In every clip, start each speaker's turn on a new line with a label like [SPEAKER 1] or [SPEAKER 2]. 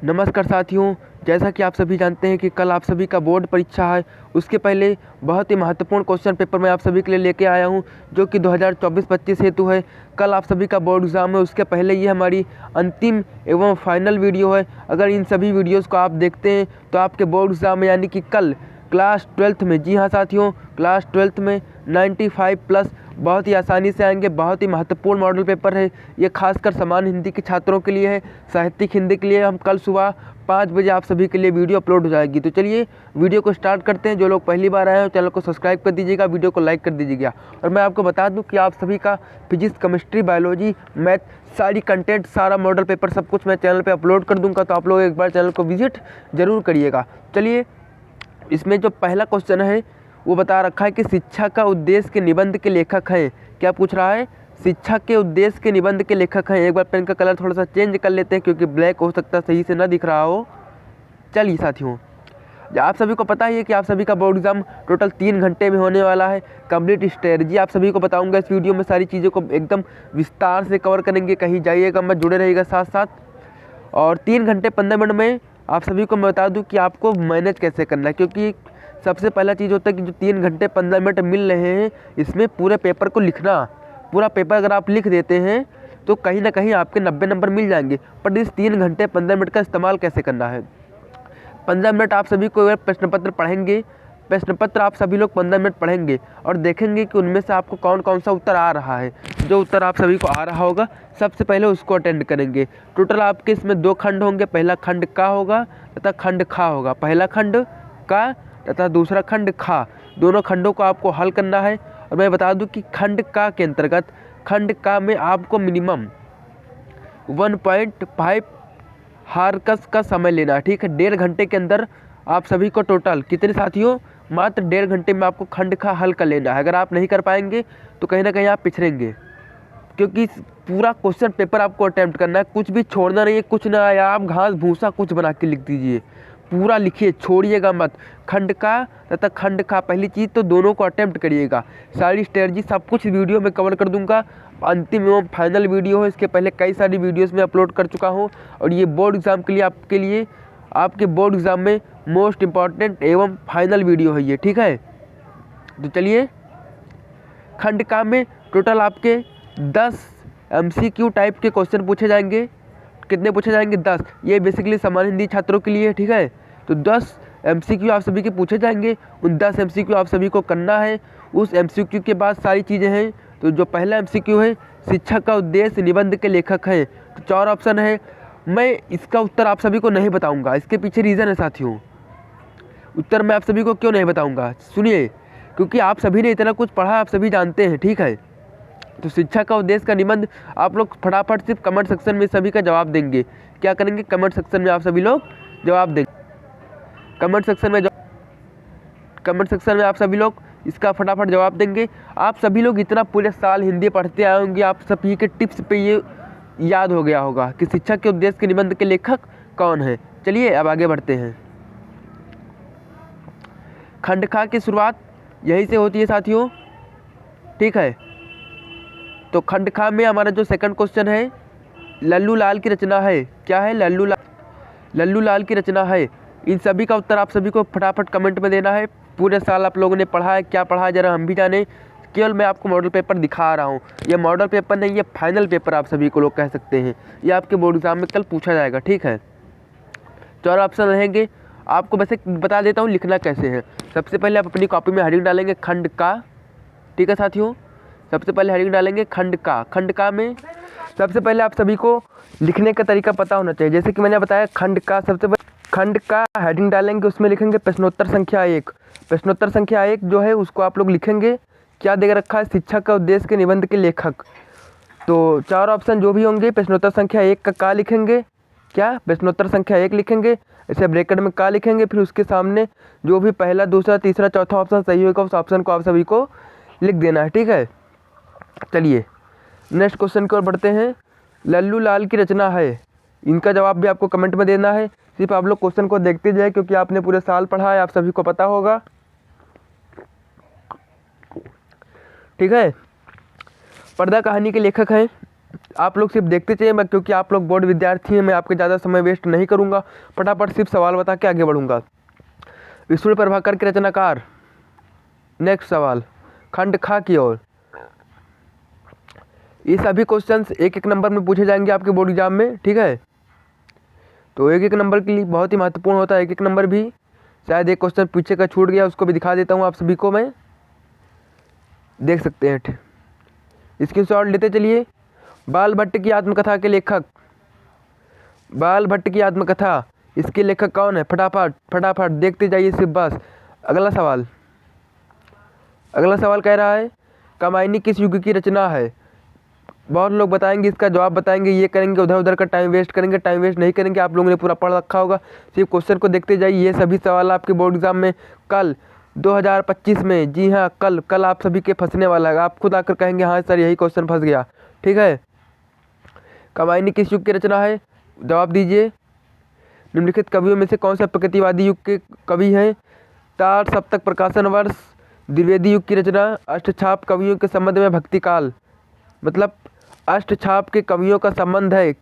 [SPEAKER 1] नमस्कार साथियों, जैसा कि आप सभी जानते हैं कि कल आप सभी का बोर्ड परीक्षा है। उसके पहले बहुत ही महत्वपूर्ण क्वेश्चन पेपर मैं आप सभी के लिए लेके आया हूं, जो कि 2024-25 हेतु है। कल आप सभी का बोर्ड एग्ज़ाम है, उसके पहले ये हमारी अंतिम एवं फाइनल वीडियो है। अगर इन सभी वीडियोज़ को आप देखते हैं तो आपके बोर्ड एग्ज़ाम में यानी कि कल क्लास 12th में, जी हाँ साथियों, क्लास 12th में 95+ बहुत ही आसानी से आएंगे। बहुत ही महत्वपूर्ण मॉडल पेपर है ये, खासकर सामान्य हिंदी के छात्रों के लिए है। साहित्यिक हिंदी के लिए हम कल सुबह 5 बजे आप सभी के लिए वीडियो अपलोड हो जाएगी। तो चलिए वीडियो को स्टार्ट करते हैं। जो लोग पहली बार आए हैं चैनल को सब्सक्राइब कर दीजिएगा, वीडियो को लाइक कर दीजिएगा। और मैं आपको बता दूं कि आप सभी का फिजिक्स, केमिस्ट्री, बायोलॉजी, मैथ, सारी कंटेंट, सारा मॉडल पेपर सब कुछ मैं चैनल पर अपलोड कर दूँगा। तो आप लोग एक बार चैनल को विजिट ज़रूर करिएगा। चलिए, इसमें जो पहला क्वेश्चन है वो बता रखा है कि शिक्षा का उद्देश्य के निबंध के लेखक हैं। क्या पूछ रहा है? शिक्षा के उद्देश्य के निबंध के लेखक हैं। एक बार पेन का कलर थोड़ा सा चेंज कर लेते हैं क्योंकि ब्लैक हो सकता है सही से ना दिख रहा हो। चलिए साथियों, आप सभी को पता ही है कि आप सभी का बोर्ड एग्जाम टोटल 3 घंटे में होने वाला है। कंप्लीट स्ट्रेटजी आप सभी को बताऊंगा इस वीडियो में, सारी चीज़ों को एकदम विस्तार से कवर करेंगे। कहीं जाइएगा मत, जुड़े रहिएगा साथ साथ। और 3 घंटे 15 मिनट में आप सभी को मैं बता दूं कि आपको मैनेज कैसे करना है, क्योंकि सबसे पहला चीज़ होता है कि जो 3 घंटे 15 मिनट मिल रहे हैं इसमें पूरे पेपर को लिखना। पूरा पेपर अगर आप लिख देते हैं तो कहीं ना कहीं आपके 90 नंबर मिल जाएंगे। पर इस 3 घंटे 15 मिनट का इस्तेमाल कैसे करना है? 15 मिनट आप सभी को प्रश्न पत्र पढ़ेंगे। प्रश्न पत्र आप सभी लोग 15 मिनट पढ़ेंगे और देखेंगे कि उनमें से आपको कौन कौन सा उत्तर आ रहा है। जो उत्तर आप सभी को आ रहा होगा सबसे पहले उसको अटेंड करेंगे। टोटल आपके इसमें 2 खंड होंगे, पहला खंड का होगा तथा खंड खा होगा। पहला खंड का तथा दूसरा खंड खा, दोनों खंडों को आपको हल करना है। और मैं बता दूं कि खंड का के अंतर्गत खंड का में आपको मिनिमम 1.5 हार्कस का समय लेना है, ठीक है। 1.5 घंटे के अंदर आप सभी को टोटल कितने साथियों? मात्र 1.5 घंटे में आपको खंड का हल कर लेना है। अगर आप नहीं कर पाएंगे तो कहीं ना कहीं आप पिछड़ेंगे, क्योंकि पूरा क्वेश्चन पेपर आपको अटेम्प्ट करना है। कुछ भी छोड़ना नहीं है, कुछ ना आया आप घास भूसा कुछ बना के लिख दीजिए। पूरा लिखिए, छोड़िएगा मत। खंड का तथा खंड का, पहली चीज़ तो दोनों को अटेम्प्ट करिएगा। सारी स्ट्रेटजी सब कुछ वीडियो में कवर कर दूंगा। अंतिम एवं फाइनल वीडियो है, इसके पहले कई सारी वीडियोस में अपलोड कर चुका हूं। और ये बोर्ड एग्ज़ाम के लिए आपके बोर्ड एग्ज़ाम में मोस्ट इम्पॉर्टेंट एवं फाइनल वीडियो है ये, ठीक है। तो चलिए, खंड का में टोटल आपके 10 MCQ टाइप के क्वेश्चन पूछे जाएंगे। कितने पूछे जाएंगे? 10। ये बेसिकली सामान्य हिंदी छात्रों के लिए, ठीक है। तो 10 MCQ आप सभी के पूछे जाएंगे। उन 10 MCQ आप सभी को करना है। उस MCQ के बाद सारी चीज़ें हैं। तो जो पहला MCQ है, शिक्षा का उद्देश्य निबंध के लेखक हैं। तो 4 ऑप्शन है। मैं इसका उत्तर आप सभी को नहीं बताऊंगा, इसके पीछे रीज़न है साथियों। उत्तर मैं आप सभी को क्यों नहीं बताऊंगा, सुनिए। क्योंकि आप सभी ने इतना कुछ पढ़ा, आप सभी जानते हैं, ठीक है। तो शिक्षा का उद्देश्य का निबंध आप लोग फटाफट सिर्फ कमेंट सेक्शन में सभी का जवाब देंगे। क्या करेंगे? कमेंट सेक्शन में आप सभी लोग जवाब देंगे। कमेंट सेक्शन में आप सभी लोग इसका फटाफट जवाब देंगे। आप सभी लोग इतना पूरे साल हिंदी पढ़ते आए होंगे, आप सभी के टिप्स पे ये याद हो गया होगा कि शिक्षा के उद्देश्य के निबंध के लेखक कौन है। चलिए अब आगे बढ़ते हैं। खंड खा की शुरुआत यहीं से होती है साथियों, ठीक है। तो खंड खा में हमारा जो सेकंड क्वेश्चन है, लल्लू लाल की रचना है। क्या है? लल्लू लाल की रचना है। इन सभी का उत्तर आप सभी को फटाफट कमेंट में देना है। पूरे साल आप लोगों ने पढ़ा है, क्या पढ़ा है जरा हम भी जाने। केवल मैं आपको मॉडल पेपर दिखा रहा हूँ। ये मॉडल पेपर नहीं, ये फाइनल पेपर आप सभी को लोग कह सकते हैं। ये आपके बोर्ड एग्जाम में कल पूछा जाएगा, ठीक है। 4 ऑप्शन रहेंगे। आपको वैसे बता देता हूँ लिखना कैसे है। सबसे पहले आप अपनी कॉपी में हेडिंग डालेंगे खंड का, ठीक है साथियों। सबसे पहले हेडिंग डालेंगे खंड का। खंड का में सबसे पहले आप सभी को लिखने का तरीका पता होना चाहिए। जैसे कि मैंने बताया, खंड का सबसे पहले खंड का हेडिंग डालेंगे, उसमें लिखेंगे प्रश्नोत्तर संख्या 1। प्रश्नोत्तर संख्या 1 जो है उसको आप लोग लिखेंगे। क्या दे रखा है? शिक्षा का उद्देश्य के निबंध के लेखक। तो 4 ऑप्शन जो भी होंगे, प्रश्नोत्तर संख्या 1 का लिखेंगे। क्या? प्रश्नोत्तर संख्या 1 लिखेंगे, इसे ब्रैकेट में का लिखेंगे। फिर उसके सामने जो भी पहला, दूसरा, तीसरा, चौथा ऑप्शन सही होगा उस ऑप्शन को आप सभी को लिख देना है, ठीक है। चलिए नेक्स्ट क्वेश्चन की ओर बढ़ते हैं। लल्लू लाल की रचना है, इनका जवाब भी आपको कमेंट में देना है। सिर्फ आप लोग क्वेश्चन को देखते जाए, क्योंकि आपने पूरे साल पढ़ा है, आप सभी को पता होगा, ठीक है। पर्दा कहानी के लेखक हैं आप लोग सिर्फ देखते चाहिए, मैं क्योंकि आप लोग बोर्ड विद्यार्थी हैं, मैं आपके ज़्यादा समय वेस्ट नहीं करूँगा, फटाफट सिर्फ सवाल बता के आगे बढ़ूँगा। विष्णु प्रभाकर के रचनाकार। नेक्स्ट सवाल, खंड खा की ओर। ये सभी क्वेश्चंस एक एक नंबर में पूछे जाएंगे आपके बोर्ड एग्जाम में, ठीक है। तो एक एक नंबर के लिए बहुत ही महत्वपूर्ण होता है एक एक नंबर भी। शायद एक क्वेश्चन पीछे का छूट गया, उसको भी दिखा देता हूँ आप सभी को मैं, देख सकते हैं। स्क्रीनशॉट लेते चलिए। बाल भट्ट की आत्मकथा के लेखक, बाल भट्ट की आत्मकथा, इसके लेखक कौन है? फटाफट फटाफट देखते जाइए सिर्फ बस। अगला सवाल, अगला सवाल कह रहा है कामायनी किस युग की रचना है? बहुत लोग बताएंगे, इसका जवाब बताएंगे, ये करेंगे, उधर उधर का टाइम वेस्ट करेंगे। टाइम वेस्ट नहीं करेंगे, आप लोगों ने पूरा पढ़ रखा होगा, सिर्फ क्वेश्चन को देखते जाइए। ये सभी सवाल आपके बोर्ड एग्जाम में कल 2025 में, जी हाँ कल आप सभी के फंसने वाला है। आप खुद आकर कहेंगे हाँ सर यही क्वेश्चन फंस गया, ठीक है। कामायनी किस युग की रचना है? जवाब दीजिए। निम्नलिखित कवियों में से कौन सा प्रकृतिवादी युग के कवि हैं? तार सप्तक प्रकाशन वर्ष, द्विवेदी युग की रचना, अष्टछाप कवियों के संबंध में भक्ति काल। मतलब अष्टछाप के कवियों का संबंध है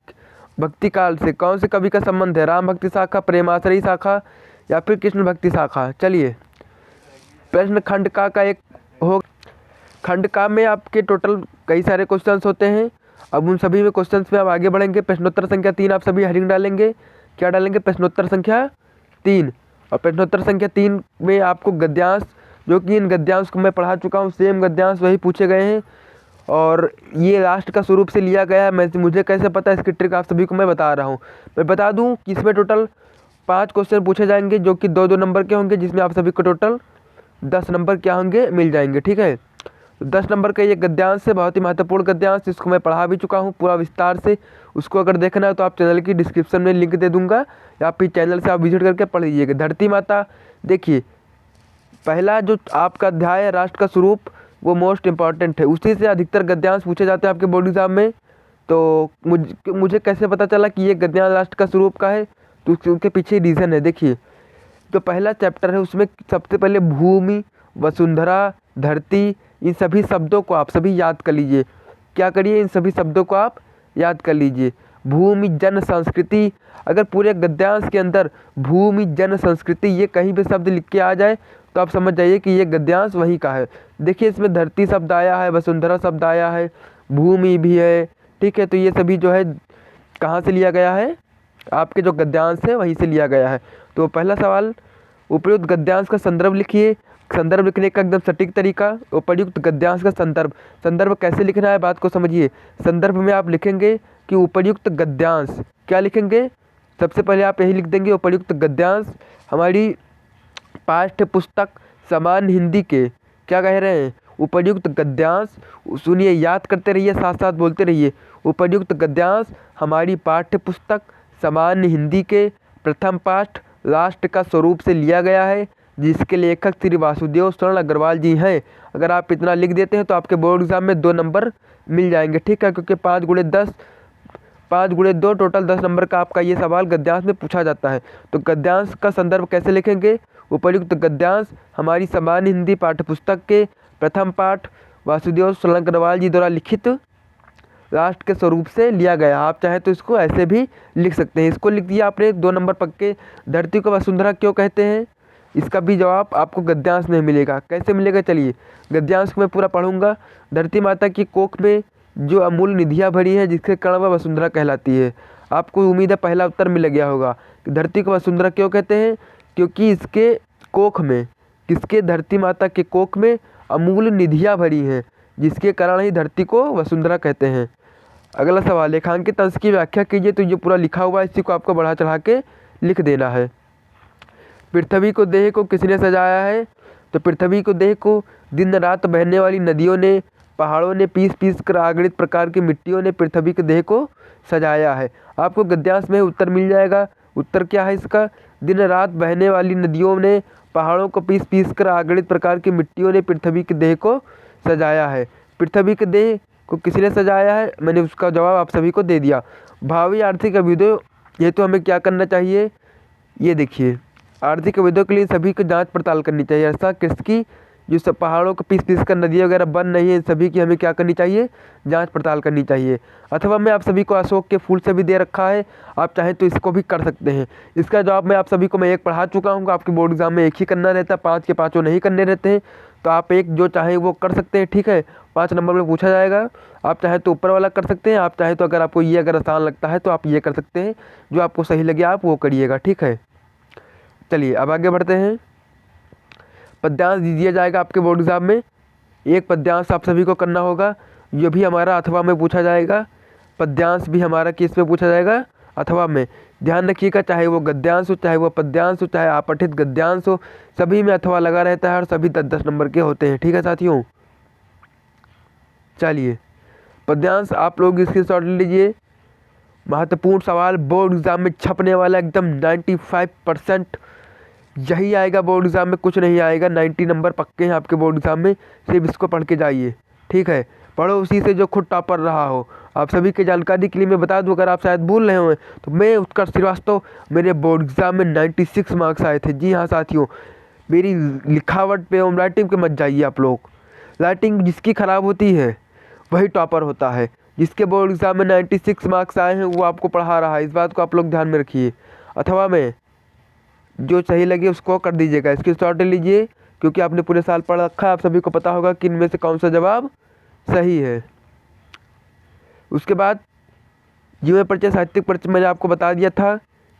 [SPEAKER 1] भक्ति काल से। कौन से कवि का संबंध है? राम भक्ति शाखा, प्रेमाश्रयी शाखा या फिर कृष्ण भक्ति शाखा। चलिए प्रश्न खंड का एक हो। खंड का में आपके टोटल कई सारे क्वेश्चंस होते हैं। अब उन सभी में क्वेश्चंस में आप आगे बढ़ेंगे। प्रश्नोत्तर संख्या 3 आप सभी हेडिंग डालेंगे। क्या डालेंगे? प्रश्नोत्तर संख्या 3। और प्रश्नोत्तर संख्या 3 में आपको गद्यांश, जो कि इन गद्यांश को मैं पढ़ा चुका हूँ, सेम गद्यांश वही पूछे गए हैं और ये लास्ट का स्वरूप से लिया गया है। मुझे कैसे पता है, इसकी ट्रिक आप सभी को मैं बता रहा हूँ। मैं बता दूँ कि इसमें टोटल 5 क्वेश्चन पूछे जाएंगे, जो कि 2-2 नंबर के होंगे, जिसमें आप सभी को टोटल 10 नंबर क्या होंगे? मिल जाएंगे, ठीक है। 10 नंबर का ये गद्यांश है, बहुत ही महत्वपूर्ण गद्यांश, जिसको मैं पढ़ा भी चुका हूँ पूरा विस्तार से। उसको अगर देखना है तो आप चैनल की डिस्क्रिप्शन में लिंक दे दूंगा, या फिर चैनल से आप विजिट करके पढ़ लीजिएगा। धरती माता, देखिए पहला जो आपका अध्याय है राष्ट्र का स्वरूप, वो मोस्ट इंपॉर्टेंट है, उसी से अधिकतर गद्यांश पूछे जाते हैं आपके बोर्ड एग्जाम में। तो मुझे कैसे पता चला कि ये गद्यांश राष्ट्र का स्वरूप का है? तो उसके पीछे रीज़न है। देखिए जो पहला चैप्टर है उसमें सबसे पहले भूमि, वसुंधरा, धरती, इन सभी शब्दों को आप सभी याद कर लीजिए। क्या करिए? इन सभी शब्दों को आप याद कर लीजिए। भूमि, जन, संस्कृति, अगर पूरे गद्यांश के अंदर भूमि, जन, संस्कृति ये कहीं भी शब्द लिख के आ जाए तो आप समझ जाइए कि ये गद्यांश वहीं का है। देखिए इसमें धरती शब्द आया है, वसुंधरा शब्द आया है, भूमि भी है, ठीक है। तो ये सभी जो है कहाँ से लिया गया है? आपके जो गद्यांश है वहीं से लिया गया है। तो पहला सवाल, उपयुक्त गद्यांश का संदर्भ लिखिए। संदर्भ लिखने का एकदम सटीक तरीका, उपयुक्त गद्यांश का संदर्भ। संदर्भ कैसे लिखना है, बात को समझिए। संदर्भ में आप लिखेंगे कि उपयुक्त गद्यांश, क्या लिखेंगे? सबसे पहले आप यही लिख देंगे, उपयुक्त गद्यांश हमारी पाठ्य पुस्तक सामान्य हिंदी के, क्या कह रहे हैं? उपयुक्त गद्यांश, सुनिए याद करते रहिए, साथ साथ बोलते रहिए। उपयुक्त गद्यांश हमारी पाठ्य पुस्तक सामान्य हिंदी के प्रथम पाठ राष्ट्र का स्वरूप से लिया गया है, जिसके लेखक श्री वासुदेव शरण अग्रवाल जी हैं। अगर आप इतना लिख देते हैं तो आपके बोर्ड एग्जाम में 2 नंबर मिल जाएंगे, ठीक है। क्योंकि 5 गुणे 2 टोटल 10 नंबर का आपका ये सवाल गद्यांश में पूछा जाता है। तो गद्यांश का संदर्भ कैसे लिखेंगे? उपयुक्त गद्यांश हमारी सामान्य हिंदी पाठ्यपुस्तक के प्रथम पाठ वासुदेव शरण अग्रवाल जी द्वारा लिखित राष्ट्र के स्वरूप से लिया गया। आप चाहे तो इसको ऐसे भी लिख सकते हैं। इसको लिख दिया आपने, 2 नंबर पक्के। धरती को वसुंधरा क्यों कहते हैं? इसका भी जवाब आपको गद्यांश में मिलेगा। कैसे मिलेगा? चलिए गद्यांश को मैं पूरा पढ़ूंगा। धरती माता की कोख में जो अमूल्य निधियाँ भरी हैं, जिसके कारण वह वसुंधरा कहलाती है। आपको उम्मीद है पहला उत्तर मिल गया होगा कि धरती को वसुंधरा क्यों कहते हैं? क्योंकि इसके कोख में, किसके? धरती माता के कोख में अमूल्य निधियाँ भरी हैं, जिसके कारण ही धरती को वसुंधरा कहते हैं। अगला सवाल, लेखांकित अंश की व्याख्या कीजिए। तो ये पूरा लिखा हुआ है, इसी को आपको बढ़ा चढ़ा के लिख देना है। पृथ्वी को देह को किसने सजाया है? तो पृथ्वी को देह को दिन रात बहने वाली नदियों ने, पहाड़ों ने, पीस पीस कर अगणित प्रकार की मिट्टियों ने पृथ्वी के देह को सजाया है। आपको गद्यांश में उत्तर मिल जाएगा। उत्तर क्या है इसका? दिन रात बहने वाली नदियों ने, पहाड़ों को पीस पीस कर अगणित प्रकार की मिट्टियों ने पृथ्वी के देह को सजाया है। पृथ्वी के देह को किसने सजाया है? मैंने उसका जवाब आप सभी को दे दिया। भावी आर्थिक अभ्युदय, ये तो हमें क्या करना चाहिए? ये देखिए, आर्थिक अभ्युदय के लिए सभी को जांच पड़ताल करनी चाहिए। ऐसा किसकी? जो सब पहाड़ों को पीस पीस कर नदी वगैरह बन रही है, सभी की हमें क्या करनी चाहिए, जांच पड़ताल करनी चाहिए। अथवा मैं आप सभी को अशोक के फूल से भी दे रखा है, आप चाहें तो इसको भी कर सकते हैं। इसका जवाब मैं आप सभी को मैं एक पढ़ा चुका हूँ, आपके बोर्ड एग्जाम में एक ही करना रहता है, 5 के 5 नहीं करने रहते हैं। तो आप एक जो चाहें वो कर सकते हैं, ठीक है। 5 नंबर में पूछा जाएगा, आप चाहें तो ऊपर वाला कर सकते हैं, आप चाहें तो अगर आपको ये अगर आसान लगता है तो आप ये कर सकते हैं, जो आपको सही लगे आप वो करिएगा, ठीक है। चलिए अब आगे बढ़ते हैं। पद्यांश दिया जाएगा आपके बोर्ड एग्जाम में, एक पद्यांश आप सभी को करना होगा, ये भी हमारा अथवा में पूछा जाएगा। पद्यांश भी हमारा किस में पूछा जाएगा, अथवा में। ध्यान रखिएगा, चाहे वो गद्यांश हो, चाहे वो पद्यांश हो, चाहे आपठित गद्यांश हो, सभी में अथवा लगा रहता है और सभी 10-10 नंबर के होते हैं, ठीक है साथियों। चलिए पद्यांश आप लोग स्क्रीनशॉट ले लीजिए। महत्वपूर्ण सवाल बोर्ड एग्जाम में छपने वाला, एकदम 95% यही आएगा बोर्ड एग्जाम में, कुछ नहीं आएगा। 90 नंबर पक्के हैं आपके बोर्ड एग्जाम में, सिर्फ इसको पढ़ के जाइए, ठीक है। पढ़ो उसी से जो खुद टॉपर रहा हो। आप सभी की जानकारी के लिए मैं बता दूं, अगर आप शायद भूल रहे हो, तो मैं उत्कर्ष श्रीवास्तव, मेरे बोर्ड एग्जाम में 96 मार्क्स आए थे। जी हाँ साथियों, मेरी लिखावट पे और राइटिंग पे मत जाइए आप लोग। राइटिंग जिसकी ख़राब होती है वही टॉपर होता है। जिसके बोर्ड एग्जाम में 96 मार्क्स आए हैं वो आपको पढ़ा रहा है, इस बात को आप लोग ध्यान में रखिए। अथवा में जो सही लगे उसको कर दीजिएगा, इसकी शॉर्ट ले लीजिए, क्योंकि आपने पूरे साल पढ़ रखा है, आप सभी को पता होगा कि इनमें से कौन सा जवाब सही है। उसके बाद जीवन परिचय, साहित्यिक परिचय मैंने आपको बता दिया था।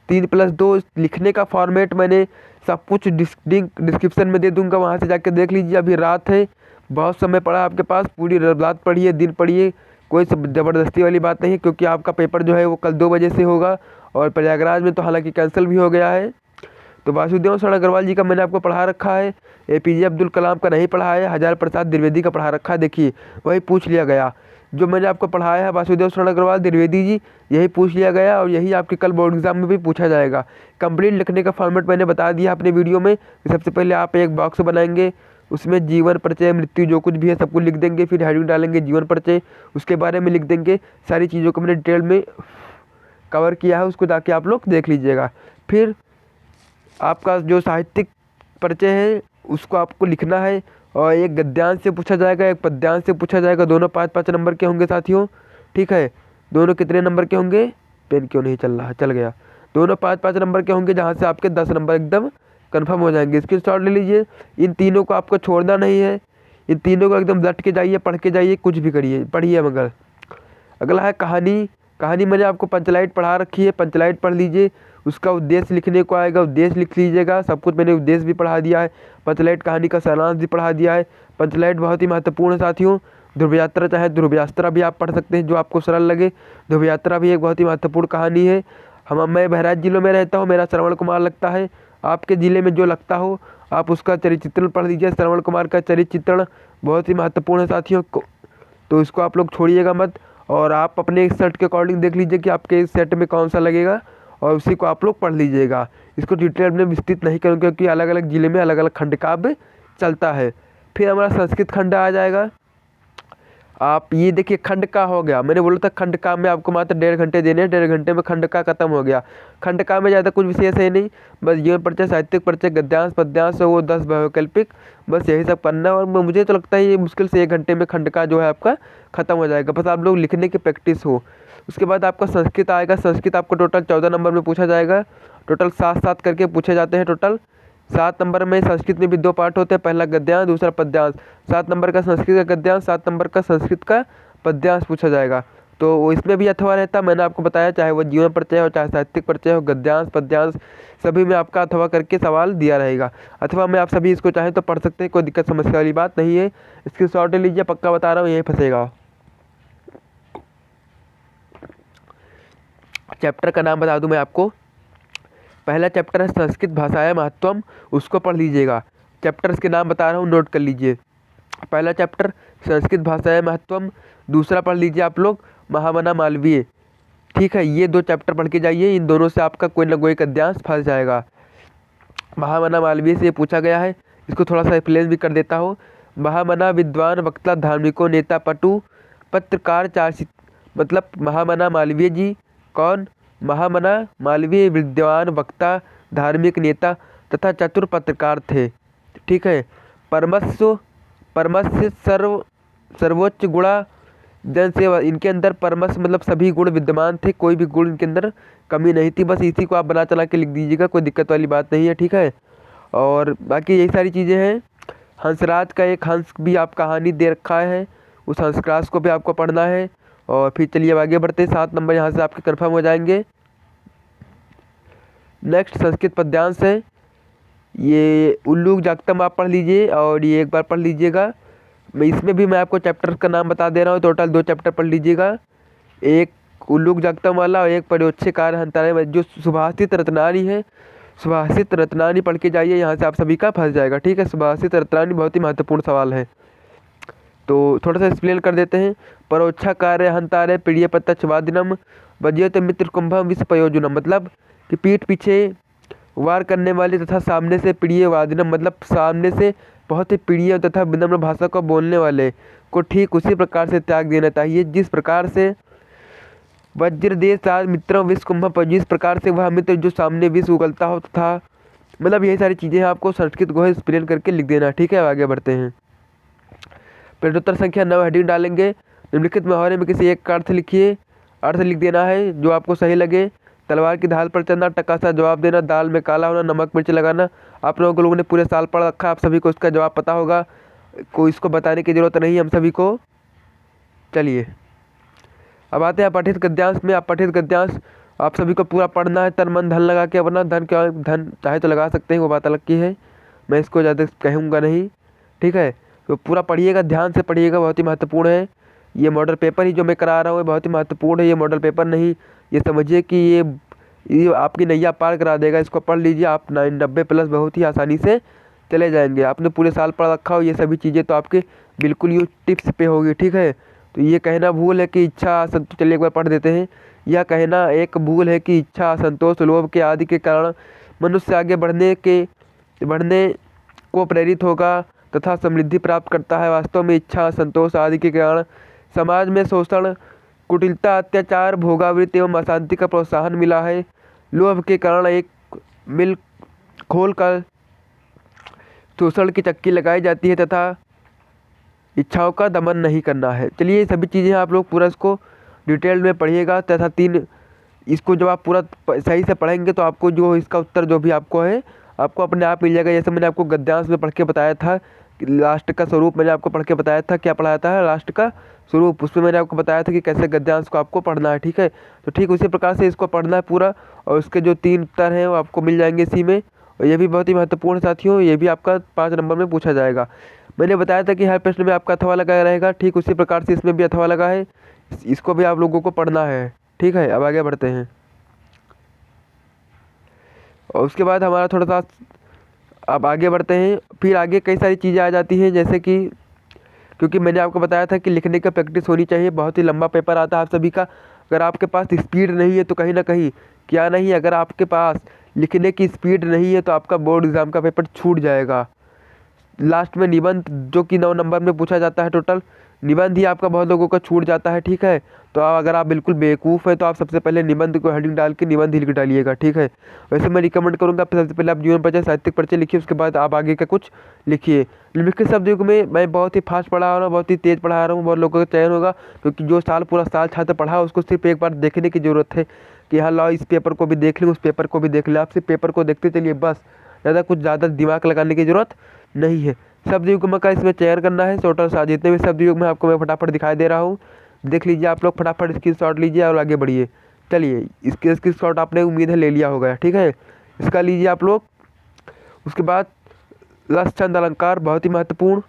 [SPEAKER 1] 3+2 लिखने का फॉर्मेट मैंने सब कुछ डिस्क्रिप्शन में दे दूंगा, वहाँ से जाके देख लीजिए। अभी रात है, बहुत समय पड़ा आपके पास, पूरी रात पढ़िए, दिन पढ़िए, कोई ज़बरदस्ती वाली बात नहीं है, क्योंकि आपका पेपर जो है वो कल 2 बजे से होगा। और प्रयागराज में तो हालांकि कैंसिल भी हो गया है। तो वासुदेव शरण अग्रवाल जी का मैंने आपको पढ़ा रखा है, APJ अब्दुल कलाम का नहीं पढ़ाया है, हजारी प्रसाद द्विवेदी का पढ़ा रखा है। देखिए वही पूछ लिया गया, जो मैंने आपको पढ़ाया है वासुदेव शरण अग्रवाल द्विवेदी जी, यही पूछ लिया गया और यही आपके कल बोर्ड एग्जाम में भी पूछा जाएगा। कंप्लीट लिखने का फॉर्मेट मैंने बता दिया अपने वीडियो में। सबसे पहले आप एक बॉक्स बनाएंगे, उसमें जीवन परिचय, मृत्यु, जो कुछ भी है सब कुछ लिख देंगे, फिर हेडिंग डालेंगे जीवन परिचय, उसके बारे में लिख देंगे। सारी चीज़ों को मैंने डिटेल में कवर किया है, उसको जाके आप लोग देख लीजिएगा। फिर आपका जो साहित्यिक परिचय है उसको आपको लिखना है, और एक गद्यांश से पूछा जाएगा, एक पद्यांश से पूछा जाएगा। दोनों 5-5 नंबर के होंगे साथियों, ठीक है। दोनों कितने नंबर के होंगे, पेन क्यों नहीं चल रहा, चल गया। दोनों 5-5 नंबर के होंगे, जहाँ से आपके 10 नंबर एकदम कन्फर्म हो जाएंगे। इसकी शॉर्ट ले लीजिए। इन तीनों को आपको छोड़ना नहीं है, इन तीनों को एकदम डट के जाइए, पढ़ के जाइए, कुछ भी करिए, पढ़िए। मगर अगला है कहानी। कहानी मैंने आपको पंचलाइट पढ़ा रखी है, पंचलाइट पढ़ लीजिए। उसका उद्देश्य लिखने को आएगा, उद्देश्य लिख लीजिएगा। सब कुछ मैंने उद्देश्य भी पढ़ा दिया है, पंचलाइट कहानी का सारांश भी पढ़ा दिया है। पंचलाइट बहुत ही महत्वपूर्ण है साथियों। ध्रुव यात्रा, चाहे ध्रुव यात्रा भी आप पढ़ सकते हैं, जो आपको सरल लगे। ध्रुव यात्रा भी एक बहुत ही महत्वपूर्ण कहानी है। मैं बहराइच जिलों में रहता हूँ, मेरा श्रवण कुमार लगता है। आपके ज़िले में जो लगता हो आप उसका चरित्र चित्रण पढ़ लीजिए। श्रवण कुमार का चरित्र चित्रण बहुत ही महत्वपूर्ण है साथियों, तो इसको आप लोग छोड़िएगा मत। और आप अपने सेट के अकॉर्डिंग देख लीजिए कि आपके इस सेट में कौन सा लगेगा, और उसी को आप लोग पढ़ लीजिएगा। इसको डिटेल में विस्तृत नहीं करूँगा, क्योंकि अलग अलग ज़िले में अलग अलग खंड काव्य चलता है। फिर हमारा संस्कृत खंड आ जाएगा। आप ये देखिए, खंड का हो गया, मैंने बोला था खंड का में आपको मात्र 1.5 घंटे देने हैं, 1.5 घंटे में खंड का खत्म हो गया। खंड का में ज़्यादा कुछ विशेष है नहीं, बस जीवन परिचय, साहित्यिक परिचय, गद्यांश, पद्यांश, वो 10 वैकल्पिक, बस यही सब करना है। और मुझे तो लगता है ये मुश्किल से 1 घंटे में खंड का जो है आपका ख़त्म हो जाएगा, बस आप लोग लिखने की प्रैक्टिस हो। उसके बाद आपका संस्कृत आएगा। संस्कृत आपको टोटल 14 नंबर में पूछा जाएगा। टोटल 7-7 करके पूछे जाते हैं। टोटल 7 नंबर में संस्कृत में भी 2 पार्ट होते हैं, पहला गद्यांश, दूसरा पद्यांश। 7 नंबर का संस्कृत का गद्यांश, 7 नंबर का संस्कृत का पद्यांश पूछा जाएगा। तो वो इसमें भी अथवा रहता, मैंने आपको बताया, चाहे वो जीवन परिचय हो, चाहे साहित्यिक परिचय हो, गद्यांश, पद्यांश, सभी में आपका अथवा करके सवाल दिया रहेगा। अथवा में आप सभी इसको चाहें तो पढ़ सकते हैं, कोई दिक्कत समस्या वाली बात नहीं है। इसकी शॉर्ट ले लीजिए, पक्का बता रहा हूँ, यहीं फंसेगा। चैप्टर का नाम बता दूं मैं आपको। पहला चैप्टर है संस्कृत भाषाएं महत्वम, उसको पढ़ लीजिएगा। चैप्टर्स के नाम बता रहा हूँ, नोट कर लीजिए। पहला चैप्टर संस्कृत भाषाएं महत्वम, दूसरा पढ़ लीजिए आप लोग महामना मालवीय, ठीक है। ये 2 चैप्टर पढ़ के जाइए, इन दोनों से आपका कोई ना कोई गद्यांश फंस जाएगा। महामना मालवीय से पूछा गया है, इसको थोड़ा सा एक्सप्लेन भी कर देता हूँ। महामना विद्वान, वक्ता, धार्मिको, नेता, पटु, पत्रकार, मतलब महामना मालवीय जी कौन? महामना मालवीय विद्वान, वक्ता, धार्मिक, नेता तथा चतुर पत्रकार थे, ठीक है। परमस्व परमस्य सर्वोच्च गुणा जन सेवा। इनके अंदर परमस मतलब सभी गुण विद्यमान थे, कोई भी गुण इनके अंदर कमी नहीं थी। बस इसी को आप बना चला के लिख दीजिएगा, कोई दिक्कत वाली बात नहीं है, ठीक है। और बाकी यही सारी चीज़ें हैं। हंसराज का एक हंस भी आप कहानी दे रखा है, उस हंसराज को भी आपको पढ़ना है। और फिर चलिए अब आगे बढ़ते हैं, 7 नंबर यहाँ से आपके कन्फर्म हो जाएंगे। नेक्स्ट संस्कृत पद्यांश है, ये उल्लूक जागतम आप पढ़ लीजिए और ये एक बार पढ़ लीजिएगा। इसमें भी मैं आपको चैप्टर का नाम बता दे रहा हूँ, टोटल 2 चैप्टर पढ़ लीजिएगा, एक उल्लूक जागतम वाला और एक प्रयोच्छ कार्य हंतारे। जो सुभाषित रत्नानी है, सुभाषित रत्नानी पढ़ के जाइए, यहाँ से आप सभी का फंस जाएगा, ठीक है। सुभाषित रत्नानी बहुत ही महत्वपूर्ण सवाल है, तो थोड़ा सा एक्सप्लेन कर देते हैं। परोच्छा कार्य हंतारे प्रिय प्रत्यक्ष वादिनम वज्यत मित्र कुंभम विश्व प्रयोजनम, मतलब कि पीठ पीछे वार करने वाले तथा सामने से प्रिय वादिनम, मतलब सामने से बहुत ही प्रिय तथा विनम्र भाषा को बोलने वाले को ठीक उसी प्रकार से त्याग देना चाहिए जिस प्रकार से वज्रदेश मित्रों विश्व कुंभ पर, जिस प्रकार से वह मित्र जो सामने विश्व उगलता हो तथा, मतलब यही सारी चीज़ें आपको संस्कृत को एक्सप्लेन करके लिख देना, ठीक है। आगे बढ़ते हैं। प्रश्नोत्तर संख्या 9 हेडिंग डालेंगे। निम्नलिखित मुहावरे में किसी एक का अर्थ लिखिए, अर्थ लिख देना है जो आपको सही लगे। तलवार की ढाल पर चलना, टका सा जवाब देना, दाल में काला होना, नमक मिर्च लगाना। आप लोगों ने पूरे साल पढ़ रखा, आप सभी को इसका जवाब पता होगा, कोई इसको बताने की जरूरत नहीं है हम सभी को। चलिए अब आते हैं पठित गद्यांश में। आप पठित गद्यांश आप सभी को पूरा पढ़ना है, तन मन धन लगा के, वरना धन क्या धन चाहे तो लगा सकते हैं, वो बात अलग की है, मैं इसको ज़्यादा कहूँगा नहीं, ठीक है। तो पूरा पढ़िएगा, ध्यान से पढ़िएगा, बहुत ही महत्वपूर्ण है। ये मॉडल पेपर ही जो मैं करा रहा हूँ बहुत ही महत्वपूर्ण है, ये मॉडल पेपर नहीं, ये समझिए कि ये आपकी नैया पार करा देगा। इसको पढ़ लीजिए आप 90+ बहुत ही आसानी से चले जाएंगे। आपने पूरे साल पढ़ रखा हो ये सभी चीज़ें तो आपके बिल्कुल ये टिप्स पे होगी, ठीक है। तो ये कहना भूल है कि इच्छा संतोष, चलिए एक बार पढ़ देते हैं। यह कहना एक भूल है कि इच्छा संतोष लोभ के आदि के कारण मनुष्य आगे बढ़ने को प्रेरित होगा तथा समृद्धि प्राप्त करता है। वास्तव में इच्छा संतोष आदि के कारण समाज में शोषण, कुटिलता, अत्याचार, भोगावृत्ति एवं अशांति का प्रोत्साहन मिला है। लोभ के कारण एक मिल खोलकर शोषण की चक्की लगाई जाती है तथा इच्छाओं का दमन नहीं करना है। चलिए ये सभी चीज़ें आप लोग पूरा इसको डिटेल में पढ़िएगा तथा 3 इसको जब आप पूरा सही से पढ़ेंगे तो आपको जो इसका उत्तर जो भी आपको है आपको अपने आप मिल जाएगा। जैसे मैंने आपको गद्यांश में पढ़ के बताया था, लास्ट का स्वरूप मैंने आपको पढ़ के बताया था, क्या पढ़ाया था लास्ट का स्वरूप, उसमें मैंने आपको बताया था कि कैसे गद्यांश को आपको पढ़ना है, ठीक है। तो ठीक उसी प्रकार से इसको पढ़ना है पूरा, और उसके जो 3 उत्तर हैं वो आपको मिल जाएंगे इसी में। और ये भी बहुत ही महत्वपूर्ण साथियों, ये भी आपका 5 नंबर में पूछा जाएगा। मैंने बताया था कि हर प्रश्न में आपका अथवा लगा रहेगा, ठीक उसी प्रकार से इसमें भी अथवा लगा है, इसको भी आप लोगों को पढ़ना है, ठीक है। अब आगे बढ़ते हैं और उसके बाद हमारा थोड़ा सा अब आगे बढ़ते हैं। फिर आगे कई सारी चीज़ें आ जाती हैं, जैसे कि क्योंकि मैंने आपको बताया था कि लिखने का प्रैक्टिस होनी चाहिए, बहुत ही लंबा पेपर आता है आप सभी का। अगर आपके पास स्पीड नहीं है तो कहीं ना कहीं क्या नहीं, अगर आपके पास लिखने की स्पीड नहीं है तो आपका बोर्ड एग्ज़ाम का पेपर छूट जाएगा। लास्ट में निबंध जो कि 9 नंबर में पूछा जाता है, टोटल निबंध ही आपका बहुत लोगों का छूट जाता है, ठीक है। तो अगर आप बिल्कुल बेवकूफ़ हैं तो आप सबसे पहले निबंध को हेडिंग डाल के निबंध ही लिख डालिएगा, ठीक है। वैसे मैं रिकमेंड करूँगा सबसे पहले आप जीवन परिचय साहित्यिक परिचय लिखिए, उसके बाद आप आगे का कुछ लिखिए। निम्नलिखित शब्द युग में मैं बहुत ही फास्ट पढ़ा रहा हूँ, बहुत ही तेज़ पढ़ा रहा हूँ, बहुत लोगों का चयन होगा, क्योंकि जो पूरा साल छात्र पढ़ा उसको सिर्फ एक बार देखने की ज़रूरत है कि हाँ लाओ इस पेपर को भी देख लें, उस पेपर को भी देख लें। आप सिर्फ पेपर को देखते चलिए बस, ज़्यादा दिमाग लगाने की ज़रूरत नहीं है। शब्द युग्म का इसमें चयन करना है, टोटल जितने भी शब्द युग्म है आपको मैं फटाफट दिखाई दे रहा हूँ, देख लीजिए आप लोग, फटाफट स्क्रीनशॉट लीजिए और आगे बढ़िए। चलिए इसके स्क्रीनशॉट आपने उम्मीद है ले लिया होगा, ठीक है। इसका लीजिए आप लोग। उसके बाद रस छंद अलंकार बहुत ही महत्वपूर्ण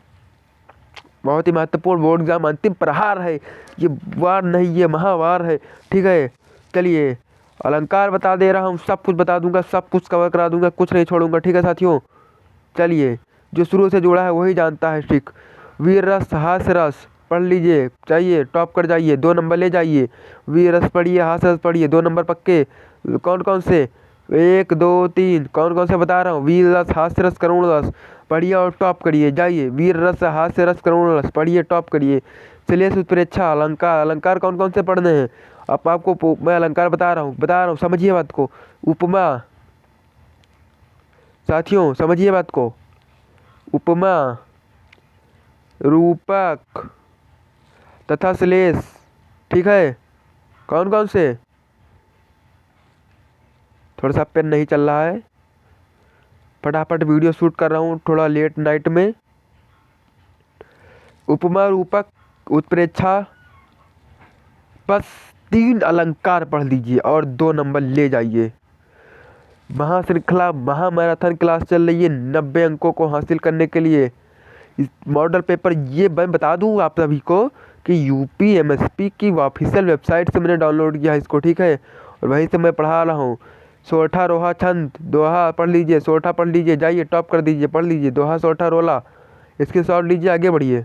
[SPEAKER 1] बोर्ड एग्जाम अंतिम प्रहार है, ये वार नहीं ये महावार है, ठीक है। चलिए अलंकार बता दे रहा हूँ, सब कुछ बता दूंगा, सब कुछ कवर करा दूंगा, कुछ नहीं छोड़ूंगा, ठीक है साथियों। चलिए जो शुरू से जुड़ा है वही जानता है ठीक। वीर रस हास्य रस पढ़ लीजिए, चाहिए टॉप कर जाइए, 2 नंबर ले जाइए। वीर रस पढ़िए, हास्य रस पढ़िए, 2 नंबर पक्के। कौन कौन से, 1 2 3 कौन कौन से बता रहा हूँ। वीर रस हास्य रस करुण रस पढ़िए और टॉप करिए, जाइए। वीर रस हास्य रस करुण रस पढ़िए, टॉप करिए। चलिए उत्प्रेक्षा अलंकार, अलंकार कौन कौन से पढ़ने हैं अब आपको मैं अलंकार बता रहा हूँ, समझिए बात को। उपमा साथियों, समझिए बात को। उपमा, रूपक तथा श्लेष, ठीक है। कौन कौन से, थोड़ा सा पेन नहीं चल रहा है, फटाफट वीडियो शूट कर रहा हूँ थोड़ा लेट नाइट में। उपमा, रूपक, उत्प्रेक्षा, बस 3 अलंकार पढ़ लीजिए और 2 नंबर ले जाइए। महाश्रृंखला महामैराथन क्लास चल रही है 90 अंकों को हासिल करने के लिए। इस मॉडल पेपर ये मैं बता दूँ आप सभी को कि UPMSP की ऑफिशियल वेबसाइट से मैंने डाउनलोड किया है इसको, ठीक है। और वहीं से मैं पढ़ा रहा हूँ। सोठा रोहा छंद दोहा पढ़ लीजिए, सोठा पढ़ लीजिए, जाइए टॉप कर दीजिए, पढ़ लीजिए दोहा सोठा रोला, इसके शॉर्ट लीजिए, आगे बढ़िए।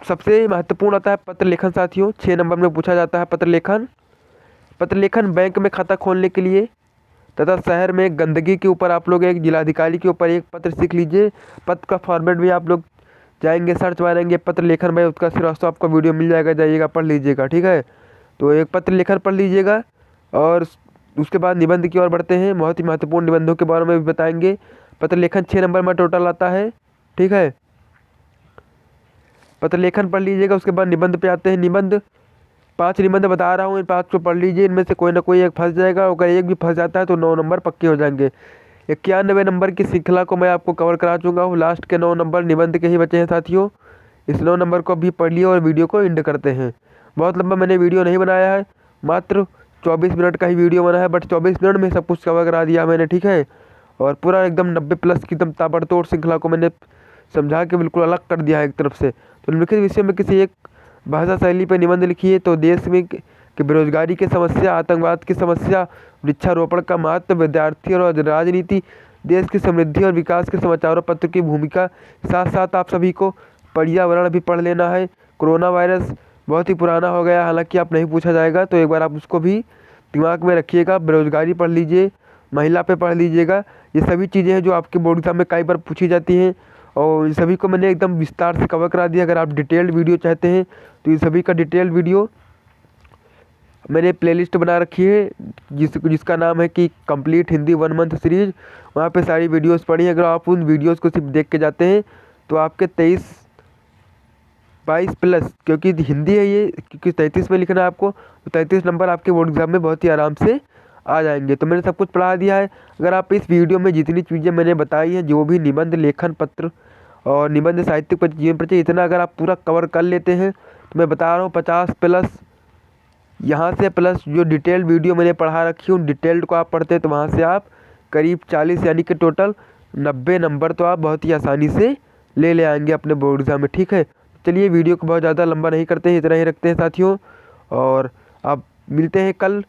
[SPEAKER 1] सबसे महत्वपूर्ण आता है पत्र लेखन साथियों, 6 नंबर में पूछा जाता है पत्र लेखन। पत्र लेखन बैंक में खाता खोलने के लिए तथा शहर में गंदगी के ऊपर आप लोग एक जिलाधिकारी के ऊपर एक पत्र सीख लीजिए। पत्र का फॉर्मेट भी आप लोग जाएंगे सर्च मारेंगे पत्र लेखन भाई, उसका सिर्फ आपका वीडियो मिल जाएगा, जाइएगा पढ़ लीजिएगा, ठीक है। तो एक पत्र लेखन पढ़ लीजिएगा और उसके बाद निबंध की ओर बढ़ते हैं। बहुत ही महत्वपूर्ण निबंधों के बारे में भी बताएंगे। पत्र लेखन 6 नंबर में टोटल आता है, ठीक है। पत्र लेखन पढ़ लीजिएगा, उसके बाद निबंध पे आते हैं। निबंध 5 निबंध बता रहा हूँ, इन 5 को पढ़ लीजिए, इनमें से कोई ना कोई एक फंस जाएगा, अगर एक भी फंस जाता है तो 9 नंबर पक्के हो जाएंगे। 91 नंबर की श्रृंखला को मैं आपको कवर करा चुका हूँ, लास्ट के 9 नंबर निबंध के ही बचे हैं साथियों। इस 9 नंबर को भी पढ़ लिया और वीडियो को एंड करते हैं। बहुत लंबा मैंने वीडियो नहीं बनाया है, मात्र 24 मिनट का ही वीडियो बना है, बट 24 मिनट में सब कुछ कवर करा दिया मैंने, ठीक है। और पूरा एकदम 90+ की एकदम ताबड़तोड़ श्रृंखला को मैंने समझा के बिल्कुल अलग कर दिया है एक तरफ से। तो निम्नलिखित विषय में किसी एक भाषा शैली पर निबंध लिखिए। तो देश में कि बेरोजगारी की समस्या, आतंकवाद की समस्या, वृक्षारोपण का महत्व, विद्यार्थी और राजनीति, देश की समृद्धि और विकास के समाचारों पत्र की भूमिका, साथ साथ आप सभी को पर्यावरण भी पढ़ लेना है। कोरोना वायरस बहुत ही पुराना हो गया, हालांकि आप नहीं पूछा जाएगा तो एक बार आप उसको भी दिमाग में रखिएगा। बेरोजगारी पढ़ लीजिए, महिला पे पढ़ लीजिएगा। ये सभी चीज़ें हैं जो आपके बोर्ड एग्जाम में कई बार पूछी जाती हैं और इन सभी को मैंने एकदम विस्तार से कवर करा दिया। अगर आप डिटेल्ड वीडियो चाहते हैं तो इन सभी का डिटेल्ड वीडियो मैंने प्लेलिस्ट बना रखी है जिसका नाम है कि कंप्लीट हिंदी 1 मंथ सीरीज। वहाँ पे सारी वीडियोस पड़ी हैं। अगर आप उन वीडियोस को सिर्फ देख के जाते हैं तो आपके 23-22+, क्योंकि हिंदी है ये, क्योंकि 33 में लिखना है आपको, तो 33 नंबर आपके बोर्ड एग्जाम में बहुत ही आराम से आ जाएंगे। तो मैंने सब कुछ पढ़ा दिया है। अगर आप इस वीडियो में जितनी चीज़ें मैंने बताई हैं, जो भी निबंध लेखन पत्र और निबंध साहित्यिक पत्र, जीवन परिचय, इतना अगर आप पूरा कवर कर लेते हैं तो मैं बता रहा हूँ 50+ यहाँ से प्लस जो डिटेल्ड वीडियो मैंने पढ़ा रखी है उन डिटेल्ड को आप पढ़ते हैं तो वहाँ से आप करीब 40 यानी कि टोटल 90 नंबर तो आप बहुत ही आसानी से ले आएंगे अपने बोर्ड एग्जाम में, ठीक है। चलिए वीडियो को बहुत ज़्यादा लंबा नहीं करते हैं, इतना ही रखते हैं साथियों। और आप मिलते हैं कल।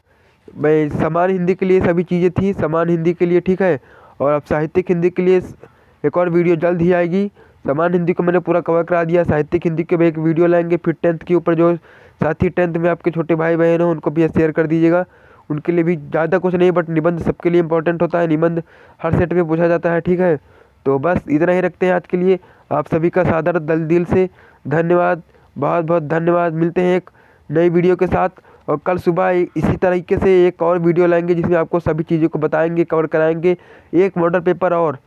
[SPEAKER 1] मैं समान हिंदी के लिए सभी चीज़ें थी, समान हिंदी के लिए, ठीक है। और अब साहित्यिक हिंदी के लिए एक और वीडियो जल्द ही आएगी। समान हिंदी को मैंने पूरा कवर करा दिया, साहित्यिक हिंदी के भी एक वीडियो लाएंगे। फिर 10th के ऊपर जो साथी 10th में आपके छोटे भाई बहन हो उनको भी शेयर कर दीजिएगा, उनके लिए भी ज़्यादा कुछ नहीं, बट निबंध सबके लिए इंपॉर्टेंट होता है, निबंध हर सेट में पूछा जाता है, ठीक है। तो बस इतना ही रखते हैं आज के लिए। आप सभी का सादर दिल से धन्यवाद, बहुत बहुत धन्यवाद। मिलते हैं एक नई वीडियो के साथ और कल सुबह इसी तरीके से एक और वीडियो लाएंगे जिसमें आपको सभी चीज़ों को बताएंगे, कवर कराएंगे। एक मॉडल पेपर और,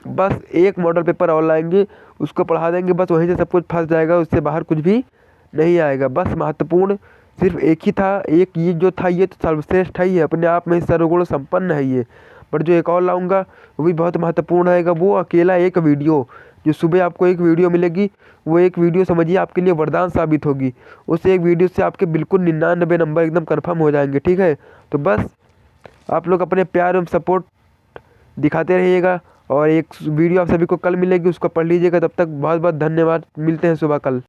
[SPEAKER 1] बस एक मॉडल पेपर और लाएंगे, उसको पढ़ा देंगे, बस वहीं से सब कुछ फंस जाएगा, उससे बाहर कुछ भी नहीं आएगा। बस महत्वपूर्ण सिर्फ एक ही था, एक ये जो था ये तो सर्वश्रेष्ठ है, ये अपने आप में सर्वगुण संपन्न है ये। पर जो एक और लाऊंगा वो भी बहुत महत्वपूर्ण रहेगा। वो अकेला एक वीडियो, जो सुबह आपको एक वीडियो मिलेगी, वो एक वीडियो समझिए आपके लिए वरदान साबित होगी। उस एक वीडियो से आपके बिल्कुल 99 नंबर एकदम कन्फर्म हो जाएंगे, ठीक है। तो बस आप लोग अपने प्यार एवं सपोर्ट दिखाते रहिएगा और एक वीडियो आप सभी को कल मिलेगी, उसको पढ़ लीजिएगा। तब तक बहुत बहुत धन्यवाद, मिलते हैं सुबह कल।